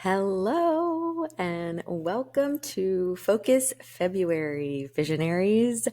Hello and welcome to Focus February, visionaries.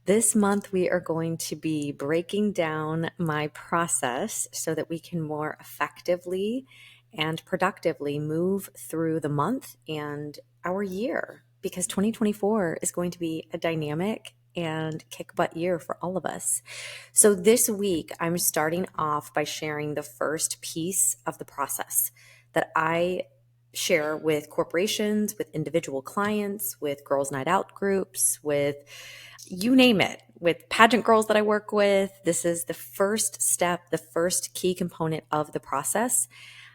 This month we are going to be breaking down my process so that we can more effectively and productively move through the month and our year, because 2024 is going to be a dynamic and kick butt year for all of us. So this week I'm starting off by sharing the first piece of the process that I share with corporations, with individual clients, with girls' night out groups, with you name it, with pageant girls that I work with. This is the first step, the first key component of the process.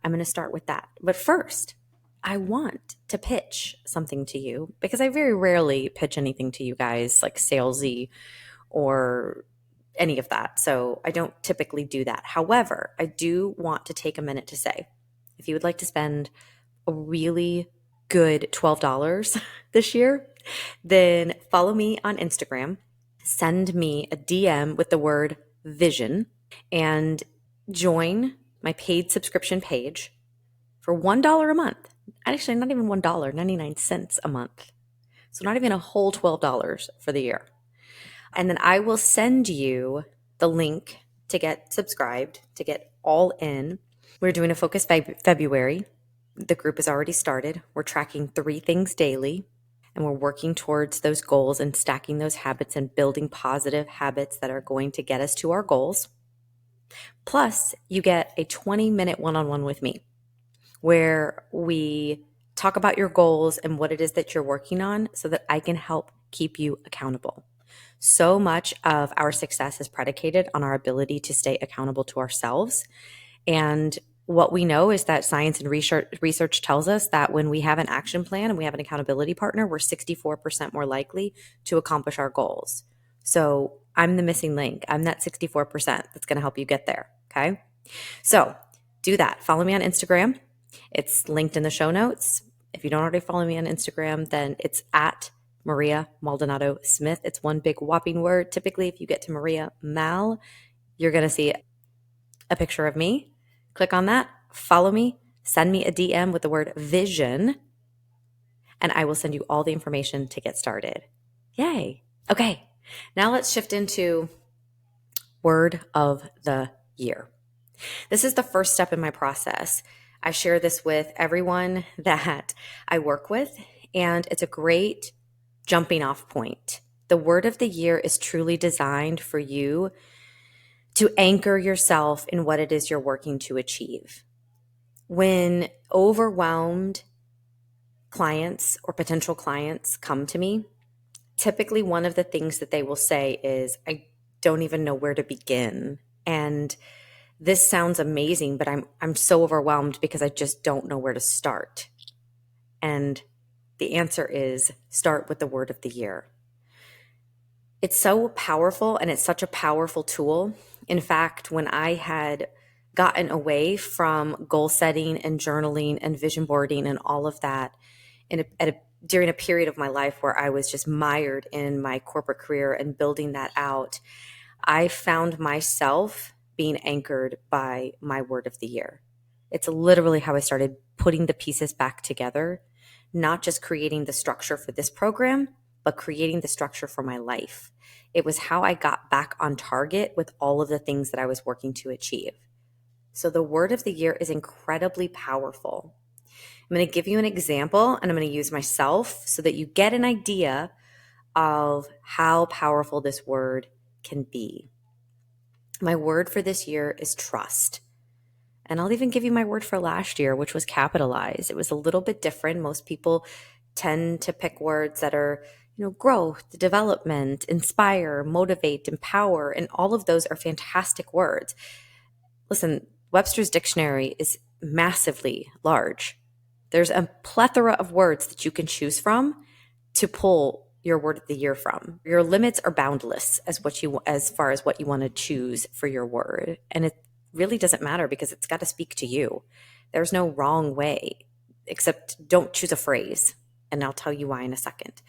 I'm going to start with that. But first, I want to pitch something to you because I very rarely pitch anything to you guys like salesy or any of that. So I don't typically do that. However, I do want to take a minute to say, if you would like to spend a really good $12 this year, then follow me on Instagram, send me a DM with the word vision, and join my paid subscription page for $1 a month. Actually, not even $1, 99 cents a month. So not even a whole $12 for the year. And then I will send you the link to get subscribed, to get all in. We're doing a Focus February. The group has already started. We're tracking 3 things daily, and we're working towards those goals and stacking those habits and building positive habits that are going to get us to our goals. Plus, you get a 20-minute one-on-one with me where we talk about your goals and what it is that you're working on so that I can help keep you accountable. So much of our success is predicated on our ability to stay accountable to ourselves. And what we know is that science and research tells us that when we have an action plan and we have an accountability partner, we're 64% more likely to accomplish our goals. So I'm the missing link. I'm that 64% that's going to help you get there. Okay. So do that. Follow me on Instagram. It's linked in the show notes. If you don't already follow me on Instagram, then it's at Maria Maldonado Smith. It's one big whopping word. Typically, if you get to Maria Mal, you're going to see a picture of me. Click on that, follow me, send me a DM with the word vision, and I will send you all the information to get started. Yay. Okay, now let's shift into word of the year. This is the first step in my process. I share this with everyone that I work with, and it's a great jumping off point. The word of the year is truly designed for you to anchor yourself in what it is you're working to achieve. When overwhelmed clients or potential clients come to me, typically one of the things that they will say is, I don't even know where to begin. And this sounds amazing, but I'm so overwhelmed because I just don't know where to start. And the answer is start with the word of the year. It's so powerful and it's such a powerful tool. In fact, when I had gotten away from goal setting and journaling and vision boarding and all of that during a period of my life where I was just mired in my corporate career and building that out, I found myself being anchored by my word of the year. It's literally how I started putting the pieces back together, not just creating the structure for this program, but creating the structure for my life. It was how I got back on target with all of the things that I was working to achieve. So the word of the year is incredibly powerful. I'm going to give you an example and I'm going to use myself so that you get an idea of how powerful this word can be. My word for this year is trust. And I'll even give you my word for last year, which was capitalized. It was a little bit different. Most people tend to pick words that are, growth, development, inspire, motivate, empower, and all of those are fantastic words. Listen, Webster's dictionary is massively large. There's a plethora of words that you can choose from to pull your word of the year from. Your limits are boundless as far as what you want to choose for your word. And it really doesn't matter because it's got to speak to you. There's no wrong way, except don't choose a phrase. And I'll tell you why in a second.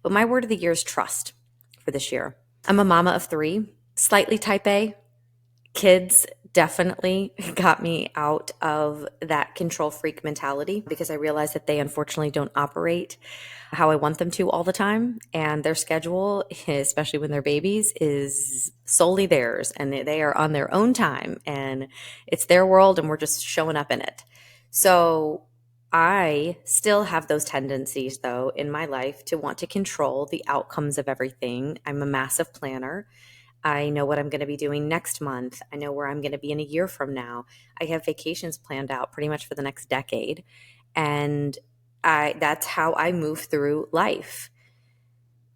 But my word of the year is trust for this year. I'm a mama of 3, slightly type A. Kids definitely got me out of that control freak mentality because I realized that they unfortunately don't operate how I want them to all the time. And their schedule, especially when they're babies, is solely theirs and they are on their own time and it's their world and we're just showing up in it. So I still have those tendencies, though, in my life to want to control the outcomes of everything. I'm a massive planner. I know what I'm going to be doing next month. I know where I'm going to be in a year from now. I have vacations planned out pretty much for the next decade. And that's how I move through life.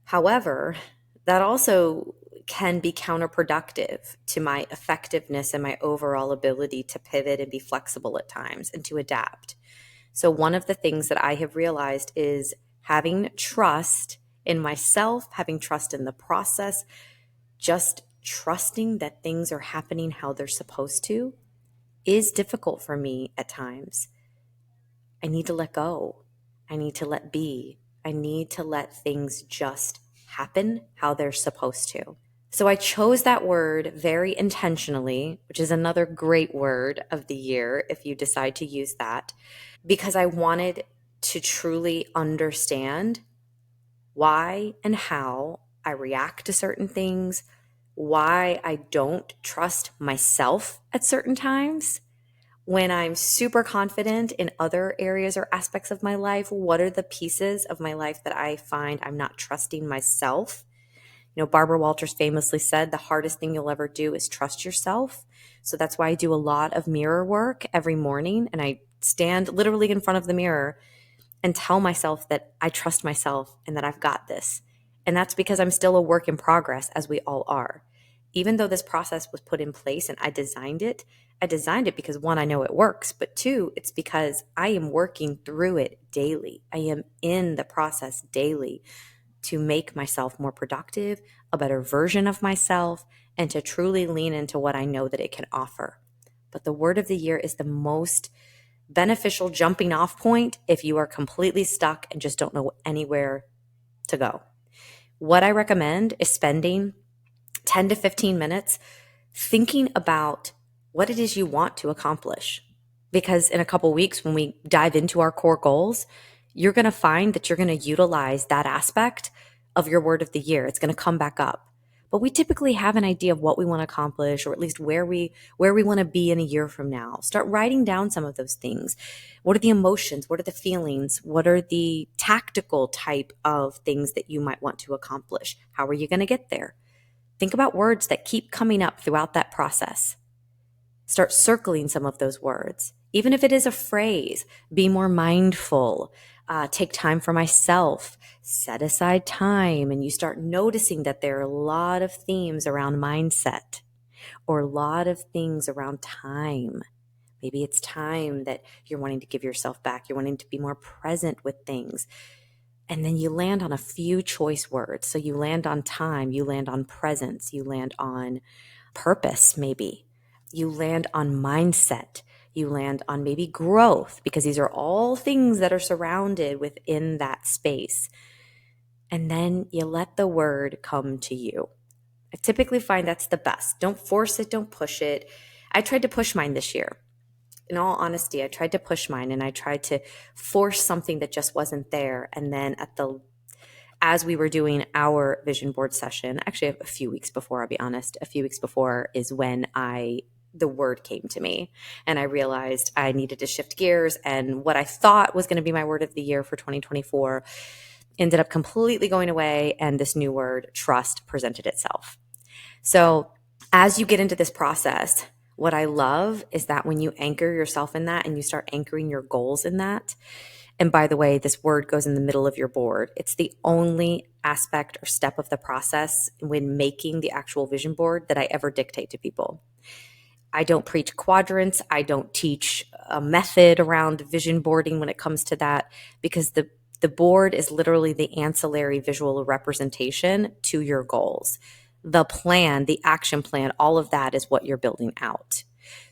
However, that also can be counterproductive to my effectiveness and my overall ability to pivot and be flexible at times and to adapt. So, one of the things that I have realized is having trust in myself, having trust in the process, just trusting that things are happening how they're supposed to is difficult for me at times. I need to let go. I need to let be. I need to let things just happen how they're supposed to. So I chose that word very intentionally, which is another great word of the year if you decide to use that, because I wanted to truly understand why and how I react to certain things, why I don't trust myself at certain times. When I'm super confident in other areas or aspects of my life, what are the pieces of my life that I find I'm not trusting myself? You know, Barbara Walters famously said, the hardest thing you'll ever do is trust yourself. So that's why I do a lot of mirror work every morning. And I stand literally in front of the mirror and tell myself that I trust myself and that I've got this. And that's because I'm still a work in progress, as we all are. Even though this process was put in place and I designed it because one, I know it works, but two, it's because I am working through it daily. I am in the process daily to make myself more productive, a better version of myself, and to truly lean into what I know that it can offer. But the word of the year is the most beneficial jumping off point if you are completely stuck and just don't know anywhere to go. What I recommend is spending 10 to 15 minutes thinking about what it is you want to accomplish. Because in a couple weeks, when we dive into our core goals, you're going to find that you're going to utilize that aspect of your word of the year. It's going to come back up. But we typically have an idea of what we want to accomplish, or at least where we want to be in a year from now. Start writing down some of those things. What are the emotions? What are the feelings? What are the tactical type of things that you might want to accomplish? How are you going to get there? Think about words that keep coming up throughout that process. Start circling some of those words. Even if it is a phrase, be more mindful, take time for myself, set aside time, and you start noticing that there are a lot of themes around mindset or a lot of things around time. Maybe it's time that you're wanting to give yourself back. You're wanting to be more present with things. And then you land on a few choice words. So you land on time, you land on presence, you land on purpose, maybe. You land on mindset. You land on maybe growth, because these are all things that are surrounded within that space. And then you let the word come to you. I typically find that's the best. Don't force it, don't push it. I tried to push mine this year. In all honesty, I tried to push mine and I tried to force something that just wasn't there. And then as we were doing our vision board session, actually a few weeks before, I'll be honest, a few weeks before is when the word came to me and I realized I needed to shift gears, and what I thought was going to be my word of the year for 2024 ended up completely going away, and this new word, trust, presented itself. So as you get into this process, what I love is that when you anchor yourself in that and you start anchoring your goals in that, and by the way, this word goes in the middle of your board. It's the only aspect or step of the process when making the actual vision board that I ever dictate to people. I don't preach quadrants. I don't teach a method around vision boarding when it comes to that, because the board is literally the ancillary visual representation to your goals. The plan, the action plan, all of that is what you're building out.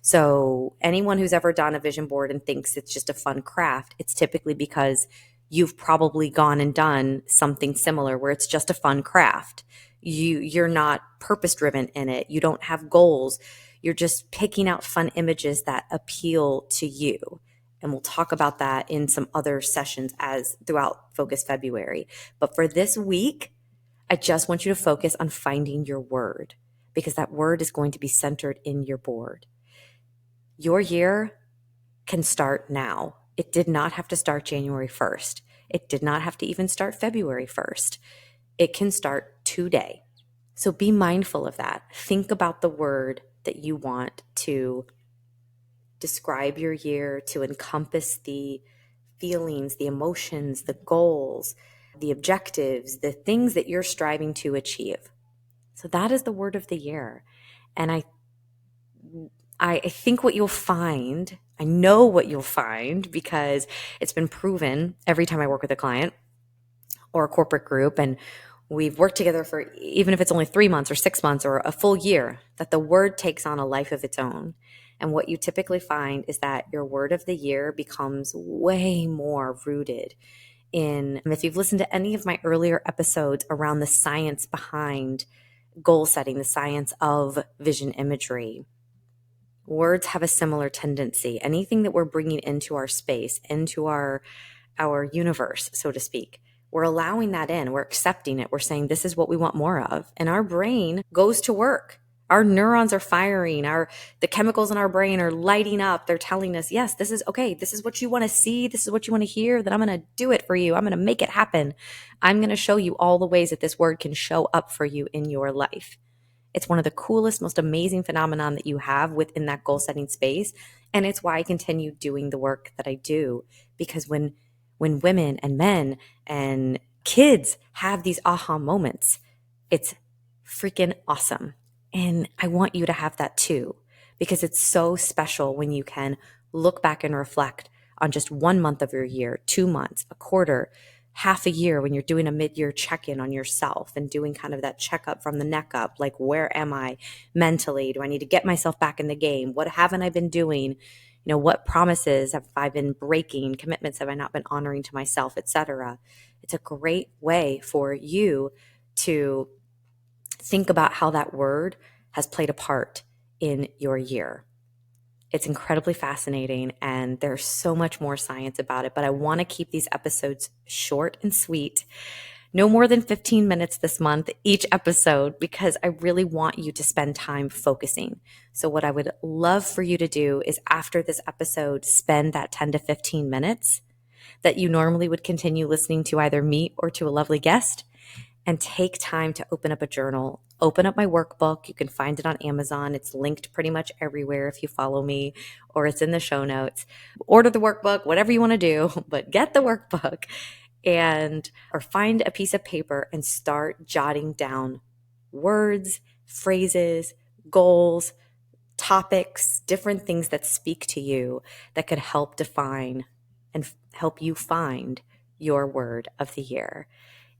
So anyone who's ever done a vision board and thinks it's just a fun craft, it's typically because you've probably gone and done something similar where it's just a fun craft. You're not purpose driven in it. You don't have goals. You're just picking out fun images that appeal to you. And we'll talk about that in some other sessions as throughout Focus February. But for this week, I just want you to focus on finding your word, because that word is going to be centered in your board. Your year can start now. It did not have to start January 1st. It did not have to even start February 1st. It can start today. So be mindful of that. Think about the word that you want to describe your year, to encompass the feelings, the emotions, the goals, the objectives, the things that you're striving to achieve. So that is the word of the year. And I think what you'll find, I know what you'll find because it's been proven every time I work with a client or a corporate group, and we've worked together for, even if it's only 3 months or 6 months or a full year, that the word takes on a life of its own. And what you typically find is that your word of the year becomes way more rooted in, if you've listened to any of my earlier episodes around the science behind goal setting, the science of vision imagery, words have a similar tendency. Anything that we're bringing into our space, into our universe, so to speak, we're allowing that in. We're accepting it. We're saying this is what we want more of. And our brain goes to work. Our neurons are firing. The chemicals in our brain are lighting up. They're telling us, yes, this is okay. This is what you want to see. This is what you want to hear. Then I'm going to do it for you. I'm going to make it happen. I'm going to show you all the ways that this word can show up for you in your life. It's one of the coolest, most amazing phenomenon that you have within that goal setting space. And it's why I continue doing the work that I do, because when women and men and kids have these aha moments, it's freaking awesome. And I want you to have that too, because it's so special when you can look back and reflect on just 1 month of your year, 2 months, a quarter, half a year, when you're doing a mid-year check-in on yourself and doing kind of that checkup from the neck up, like, where am I mentally? Do I need to get myself back in the game? What haven't I been doing? What promises have I been breaking? Commitments have I not been honoring to myself, etc. It's a great way for you to think about how that word has played a part in your year. It's incredibly fascinating, and there's so much more science about it, but I want to keep these episodes short and sweet. No more than 15 minutes this month, each episode, because I really want you to spend time focusing. So what I would love for you to do is, after this episode, spend that 10 to 15 minutes that you normally would continue listening to either me or to a lovely guest, and take time to open up a journal, open up my workbook. You can find it on Amazon. It's linked pretty much everywhere if you follow me, or it's in the show notes. Order the workbook, whatever you want to do, but get the workbook, or find a piece of paper and start jotting down words, phrases, goals, topics, different things that speak to you that could help define and help you find your word of the year.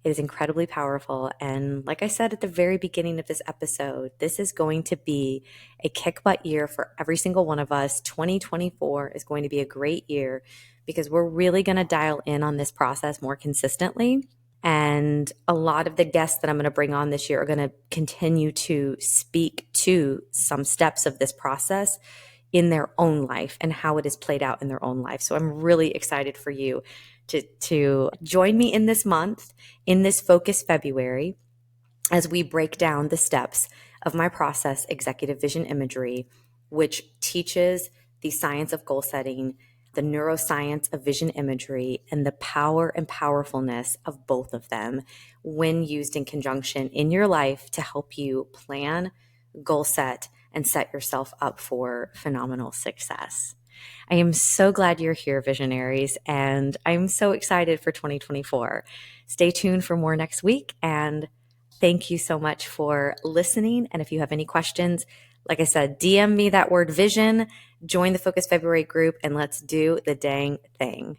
It is incredibly powerful. And like I said at the very beginning of this episode, this is going to be a kick butt year for every single one of us. 2024 is going to be a great year because we're really going to dial in on this process more consistently. And a lot of the guests that I'm going to bring on this year are going to continue to speak to some steps of this process in their own life and how it has played out in their own life. So I'm really excited for you to join me in this month, in this Focus February, as we break down the steps of my process, Executive Vision Imagery, which teaches the science of goal setting, the neuroscience of vision imagery, and the power and powerfulness of both of them when used in conjunction in your life to help you plan, goal set, and set yourself up for phenomenal success. I am so glad you're here, visionaries, and I'm so excited for 2024. Stay tuned for more next week, and thank you so much for listening. And if you have any questions, like I said, DM me that word vision, join the Focus February group, and let's do the dang thing.